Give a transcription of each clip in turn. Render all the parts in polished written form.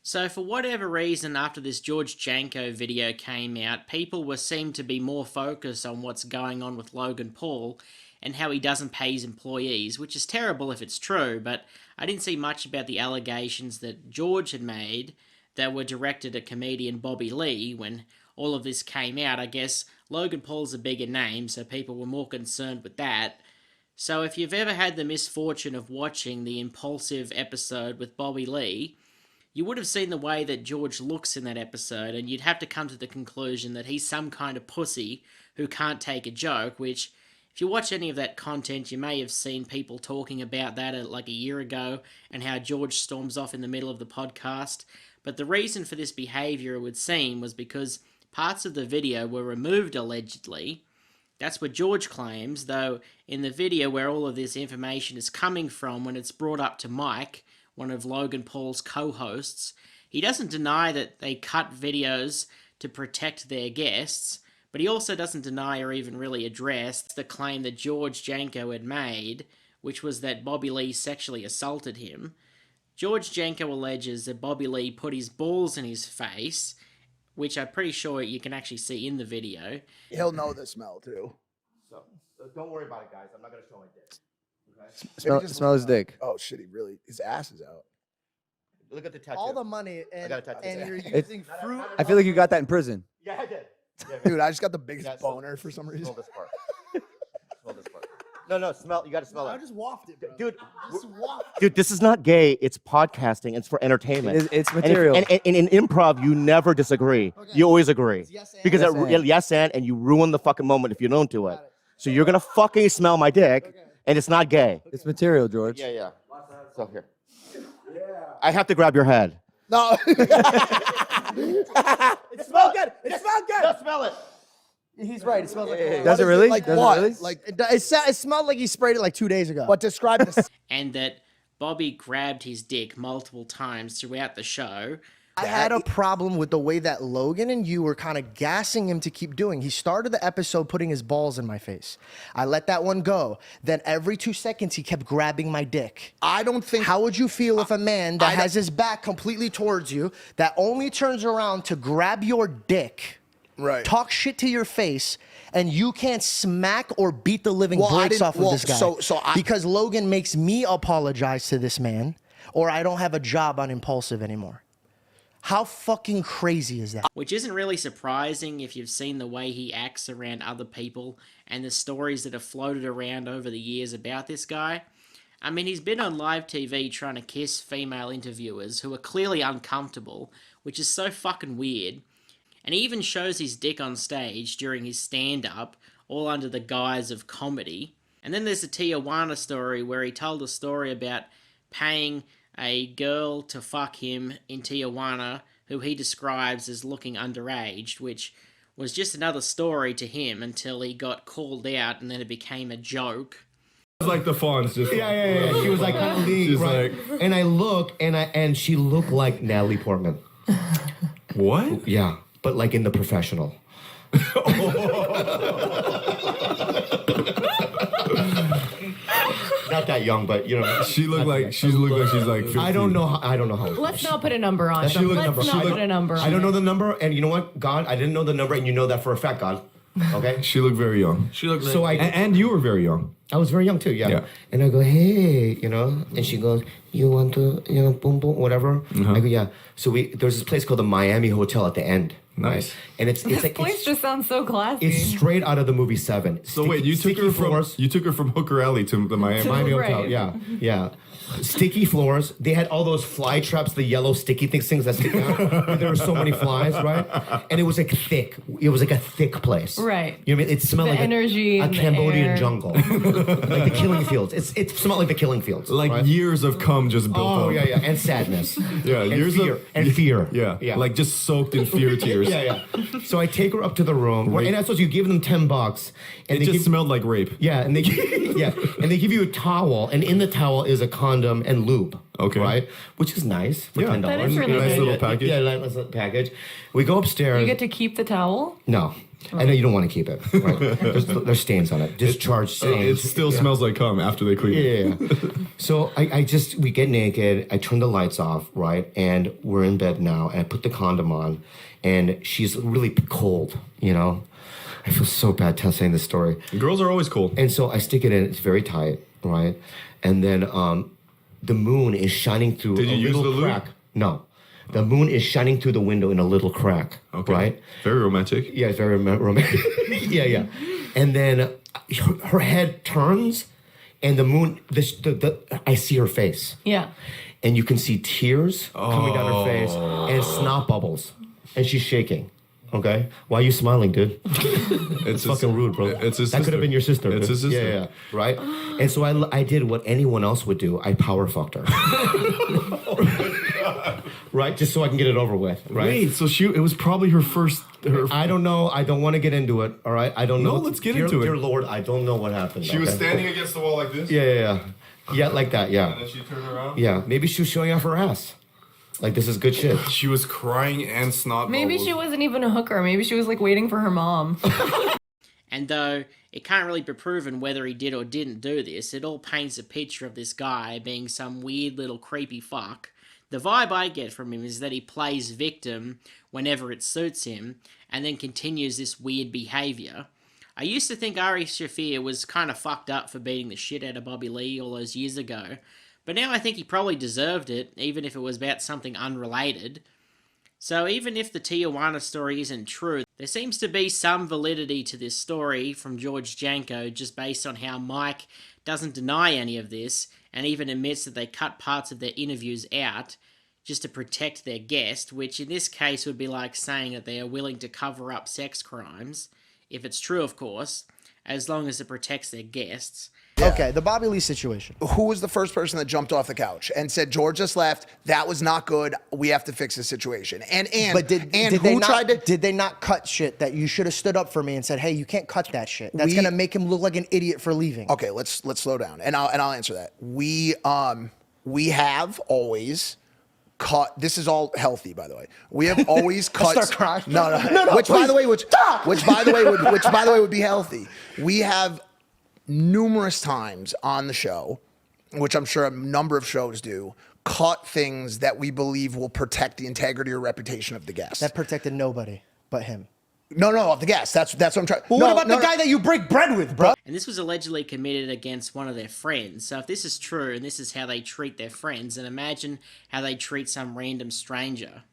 So for whatever reason, after this George Janko video came out, people seemed to be more focused on what's going on with Logan Paul and how he doesn't pay his employees, which is terrible if it's true, but I didn't see much about the allegations that George had made that were directed at comedian Bobby Lee when all of this came out. I guess Logan Paul's a bigger name, so people were more concerned with that. So if you've ever had the misfortune of watching the Impulsive episode with Bobby Lee, you would have seen the way that George looks in that episode, and you'd have to come to the conclusion that he's some kind of pussy who can't take a joke, which, if you watch any of that content, you may have seen people talking about that like a year ago, and how George storms off in the middle of the podcast. But the reason for this behaviour, it would seem, was because parts of the video were removed allegedly. That's what George claims, though in the video where all of this information is coming from, when it's brought up to Mike, one of Logan Paul's co-hosts, he doesn't deny that they cut videos to protect their guests, but he also doesn't deny or even really address the claim that George Janko had made, which was that Bobby Lee sexually assaulted him. George Janko alleges that Bobby Lee put his balls in his face, which I'm pretty sure you can actually see in the video. He'll know the smell too. So don't worry about it, guys. I'm not going to show my dick. Smell his dick. Oh shit, his ass is out. Look at the tattoo. All the money and you're It's- using fruit. I feel like you got that in prison. Yeah, I did. Yeah, Dude, I just got the biggest Yeah, boner for some reason. Smell this part. Smell this part. No, smell. You got to smell I it. just wafted it, bro. Dude, Just wafted. dude, this is not gay. It's podcasting. It's for entertainment. It's material. And in improv, you never disagree. Okay. You always agree. It's yes and. Because Yes and. and you ruin the fucking moment if you don't do it. Got it. So you're gonna fucking smell my dick, Okay. and it's not gay. It's material, George. Yeah. So here. I have to grab your head. No. It smells good. It smells good. Just smell it. He's right. It smells like. Does it really? Like Does it what? really? Like, It smelled like he sprayed it like 2 days ago. but describe this. And that Bobby grabbed his dick multiple times throughout the show. I had a problem with the way that Logan and you were kind of gassing him to keep doing. He started the episode putting his balls in my face. I let that one go. Then every 2 seconds, he kept grabbing my dick. I don't think. How would you feel if a man that has his back completely towards you, that only turns around to grab your dick, Right. talk shit to your face, and you can't smack or beat the living Well, I brakes didn't- off of well, this guy? Because Logan makes me apologize to this man, or I don't have a job on Impulsive anymore. How fucking crazy is that? Which isn't really surprising if you've seen the way he acts around other people and the stories that have floated around over the years about this guy. I mean, he's been on live TV trying to kiss female interviewers who are clearly uncomfortable, which is so fucking weird. And he even shows his dick on stage during his stand-up, all under the guise of comedy. And then there's the Tijuana story where he told a story about paying a girl to fuck him in Tijuana who he describes as looking underage, which was just another story to him until he got called out and then it became a joke. It's like the fawns, just Yeah. She was like kind of lean, She's right? like- And I look, and she looked like Natalie Portman. What? Yeah, but like in The Professional. Not that young, but you know. She looked like she's like 50. I don't know. I don't know how. Let's not put a number on it. She looked Let's number. not She put looked- a number I on don't know it. the number, and you know what, God, I didn't know the number, and you know that for a fact, God. Okay. She looked very young. She looked So And you were very young. I was very young too, yeah. Yeah. And I go, hey, you know, and she goes, you want to, you know, boom, boom, whatever. I go, yeah. So there's this place called the Miami Hotel at the end. Nice. And it's This like place just sounds so classy. it's straight out of the movie Seven. So wait, you took her from Hooker Alley to the Miami. Miami Right. Hotel, yeah. Sticky floors. They had all those fly traps, the yellow sticky things that stick out. There were so many flies, right? And it was like thick. It was like a thick place. Right. You know what I mean? It smelled The like energy a in the Cambodian air. jungle. Like the killing fields. It smelled like the killing fields. Like right? years of cum just built up. Oh, yeah. And sadness. Yeah, and years fear. of And fear. Yeah. Like just soaked in fear tears. Yeah. So I take her up to the room. Rape. And that's what you give them $10. And It they just give, smelled like rape. Yeah, and they and they give you a towel, and in the towel is a condom and lube. Okay. Right? Which is nice for Yeah. $10. That is really Nice good. little package. Yeah, nice little package. We go upstairs. You get to keep the towel? No. I know you don't want to keep it. Right? There's stains on it. Discharge stains. It still smells like cum after they clean it. Yeah. So we get naked. I turn the lights off, right? And we're in bed now. And I put the condom on, and she's really cold. You know, I feel so bad saying this story. Girls are always cool. And so I stick it in. It's very tight, right? And then the moon is shining through Did you use little the lube? crack. No. The moon is shining through the window in a little crack, right? Very romantic. Yeah, it's very romantic. yeah. And then her head turns, and the moon, I see her face. Yeah. And you can see tears coming down her face and snot bubbles. And she's shaking. Okay? Why are you smiling, dude? It's fucking rude, bro. It's his that could have been your sister. It's his sister. Yeah. Right? And so I did what anyone else would do. I power fucked her. Right? Just so I can get it over with. Right? Wait, so it was probably her first. I don't know. I don't want to get into it. All right? I don't know. No, let's get into it. Dear Lord, I don't know what happened. She was standing against the wall like this? Yeah. Yeah, like that, yeah. And then she turned around? Yeah, maybe she was showing off her ass. Like, this is good shit. She was crying and snot Maybe bubbles. she wasn't even a hooker. Maybe she was like waiting for her mom. And though it can't really be proven whether he did or didn't do this, it all paints a picture of this guy being some weird little creepy fuck. The vibe I get from him is that he plays victim whenever it suits him, and then continues this weird behaviour. I used to think Ari Shaffir was kind of fucked up for beating the shit out of Bobby Lee all those years ago, but now I think he probably deserved it, even if it was about something unrelated. So even if the Tijuana story isn't true, there seems to be some validity to this story from George Janko just based on how Mike doesn't deny any of this and even admits that they cut parts of their interviews out just to protect their guest, which in this case would be like saying that they are willing to cover up sex crimes, if it's true of course, as long as it protects their guests. Okay, the Bobby Lee situation. Who was the first person that jumped off the couch and said, George just left, that was not good, we have to fix this situation? But did they not cut shit that you should have stood up for me and said, hey, you can't cut that shit? That's gonna make him look like an idiot for leaving. Okay, let's slow down, and I'll answer that. We have always cut. This is all healthy, by the way. We have always cut. Start crying. No. Which by the way would be healthy. We have numerous times on the show, which I'm sure a number of shows do, cut things that we believe will protect the integrity or reputation of the guest. That protected nobody but him. No, of the guest. That's what I'm trying. Well, what about the guy that you break bread with, bro? And this was allegedly committed against one of their friends. So if this is true and this is how they treat their friends, then imagine how they treat some random stranger.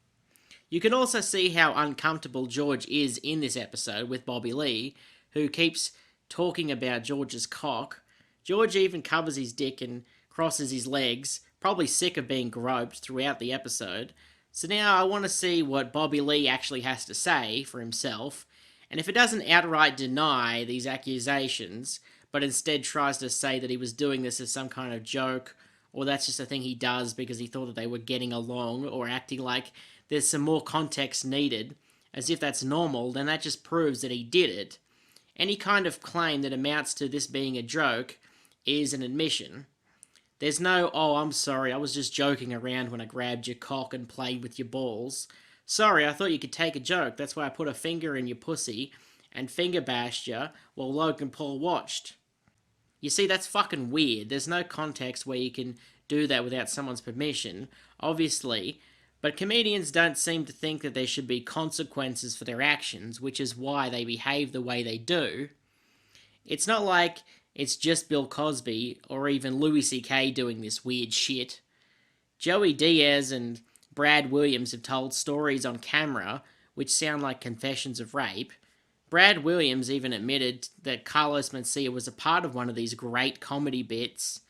You can also see how uncomfortable George is in this episode with Bobby Lee, who keeps talking about George's cock. George even covers his dick and crosses his legs, probably sick of being groped throughout the episode. So now I want to see what Bobby Lee actually has to say for himself, and if it doesn't outright deny these accusations, but instead tries to say that he was doing this as some kind of joke, or that's just a thing he does because he thought that they were getting along, or acting like there's some more context needed, as if that's normal, then that just proves that he did it. Any kind of claim that amounts to this being a joke is an admission. There's no, oh, I'm sorry, I was just joking around when I grabbed your cock and played with your balls. Sorry, I thought you could take a joke, that's why I put a finger in your pussy and finger bashed you while Logan Paul watched. You see, that's fucking weird. There's no context where you can do that without someone's permission, obviously, but comedians don't seem to think that there should be consequences for their actions, which is why they behave the way they do. It's not like it's just Bill Cosby or even Louis C.K. doing this weird shit. Joey Diaz and Brad Williams have told stories on camera which sound like confessions of rape. Brad Williams even admitted that Carlos Mencia was a part of one of these great comedy bits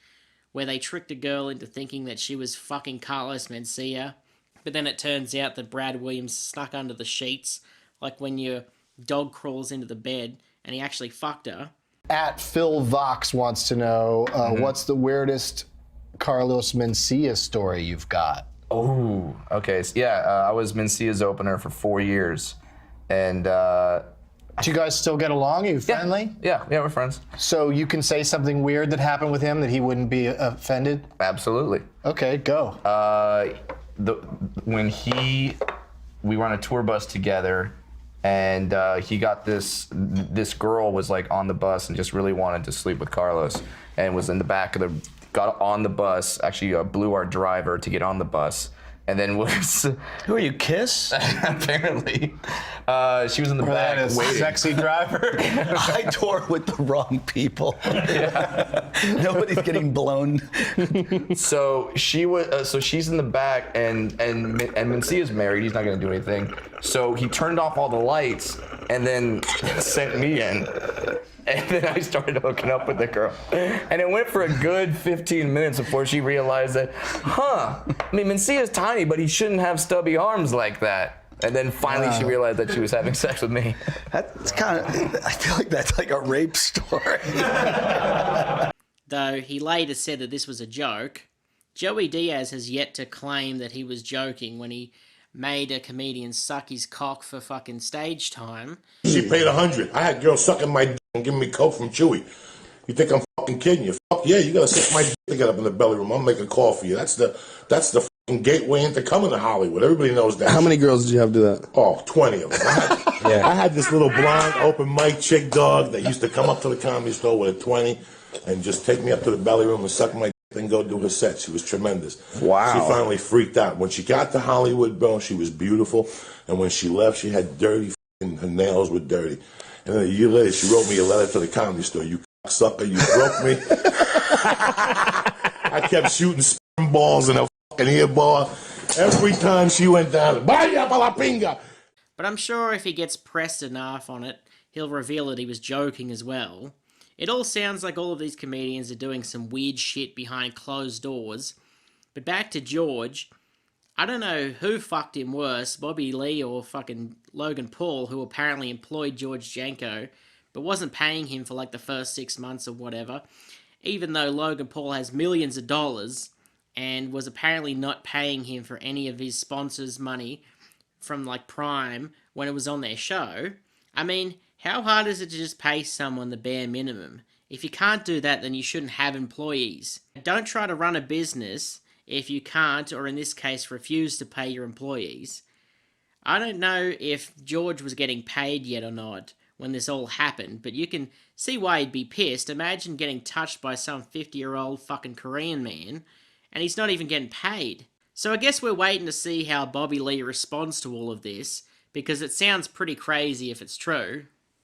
where they tricked a girl into thinking that she was fucking Carlos Mencia. But then it turns out that Brad Williams snuck under the sheets, like when your dog crawls into the bed, and he actually fucked her. At Phil Vox wants to know, what's the weirdest Carlos Mencia story you've got? Oh, okay. So, I was Mencia's opener for 4 years. And do you guys still get along? Are you friendly? Yeah, we're friends. So you can say something weird that happened with him that he wouldn't be offended? Absolutely. Okay, go. When we were on a tour bus together, and he got this girl was like on the bus and just really wanted to sleep with Carlos, and was in the back of got on the bus, actually blew our driver to get on the bus, and then was Who are you, Kiss? apparently she was in the That back is waiting. sexy driver. I tour with the wrong people. Nobody's getting blown. So she was. So she's in the back, and Mencia's married. He's not gonna do anything. So he turned off all the lights, and then sent me in. And then I started hooking up with the girl, and it went for a good 15 minutes before she realized that, I mean, Mencia's tiny, but he shouldn't have stubby arms like that. And then finally she realized that she was having sex with me. That's kind of, I feel like that's like a rape story. Though he later said that this was a joke, Joey Diaz has yet to claim that he was joking when he made a comedian suck his cock for fucking stage time. She paid $100. I had girls sucking my dick and giving me coke from Chewy. You think I'm fucking kidding you? Fuck yeah, you gotta suck my dick to get up in the belly room. I'll make a call for you. That's the fucking gateway into coming to Hollywood. Everybody knows that. How many girls did you have do that? Oh, 20 of them. I had this little blonde open mic chick dog that used to come up to the Comedy Store with a 20 and just take me up to the belly room and suck my dick and go do her set. She was tremendous. Wow. She finally freaked out. When she got to Hollywood, bro, she was beautiful. And when she left, she had dirty, her nails were dirty. And then a year later, she wrote me a letter to the Comedy Store. You sucker, you broke me. I kept shooting sperm balls in her fucking ear ball. Every time she went down, vaya pa la pinga. But I'm sure if he gets pressed enough on it, he'll reveal that he was joking as well. It all sounds like all of these comedians are doing some weird shit behind closed doors. But back to George, I don't know who fucked him worse, Bobby Lee or fucking Logan Paul, who apparently employed George Janko, but wasn't paying him for like the first 6 months or whatever, even though Logan Paul has millions of dollars and was apparently not paying him for any of his sponsors' money from like Prime when it was on their show. I mean, how hard is it to just pay someone the bare minimum? If you can't do that, then you shouldn't have employees. Don't try to run a business if you can't, or in this case, refuse to pay your employees. I don't know if George was getting paid yet or not when this all happened, but you can see why he'd be pissed. Imagine getting touched by some 50-year-old fucking Korean man, and he's not even getting paid. So I guess we're waiting to see how Bobby Lee responds to all of this, because it sounds pretty crazy if it's true.